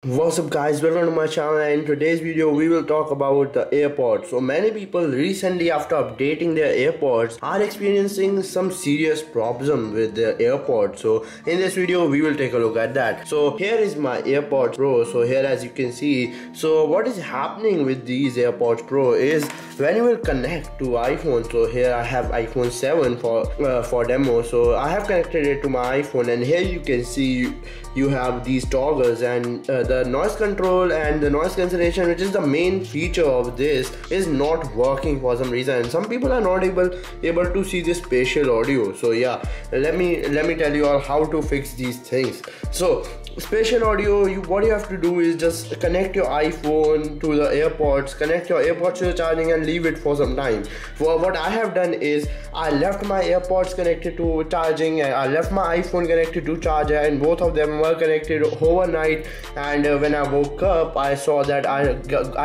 What's up guys, welcome to my channel, and in today's video we will talk about the AirPods. So many people recently, after updating their AirPods, are experiencing some serious problem with their AirPods. So in this video we will take a look at that. So here is my AirPods Pro. So here, as you can see, so what is happening with these AirPods Pro is when you will connect to iPhone. So here I have iPhone 7 for demo. So I have connected it to my iPhone, and here you can see you have these toggles, and the noise control and the noise cancellation, which is the main feature of this, is not working for some reason, and some people are not able to see this spatial audio. So yeah, let me tell you all how to fix these things. So spatial audio, what you have to do is just connect your iPhone to the AirPods, connect your AirPods to the charging, and leave it for some time. For what I have done is I left my AirPods connected to charging, and I left my iPhone connected to charger, and both of them were connected overnight. And when I woke up, I saw that I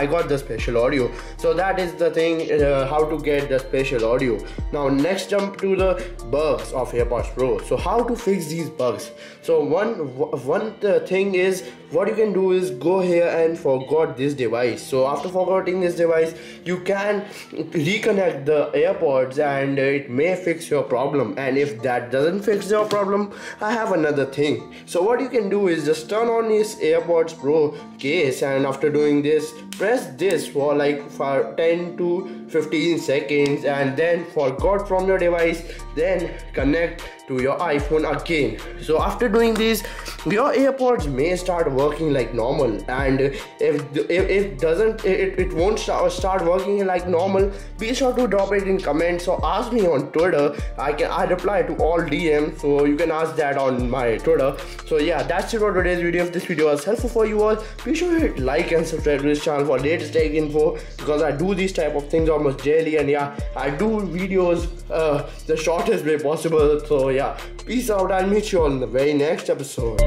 got the spatial audio. So that is the thing, how to get the spatial audio. Now next, jump to the bugs of AirPods Pro. So how to fix these bugs? So one thing is, what you can do is go here and forgot this device. So after forgetting this device, you can reconnect the AirPods, and it may fix your problem. And if that doesn't fix your problem, I have another thing. So what you can do is just turn on this AirPods Pro case, and after doing this, press this for 10 to 15 seconds, and then forgot from your device, then connect to your iPhone again. So after doing this, your AirPods may start working like normal, and if it won't start working like normal, be sure to drop it in comments or ask me on Twitter. I reply to all DMs, so you can ask that on my Twitter. So yeah, that's it for today's video. If this video was helpful for you all, be sure to hit like and subscribe to this channel for latest tech info, because I do these type of things almost daily, and yeah, I do videos the shortest way possible. So yeah, peace out. I'll meet you on the very next episode.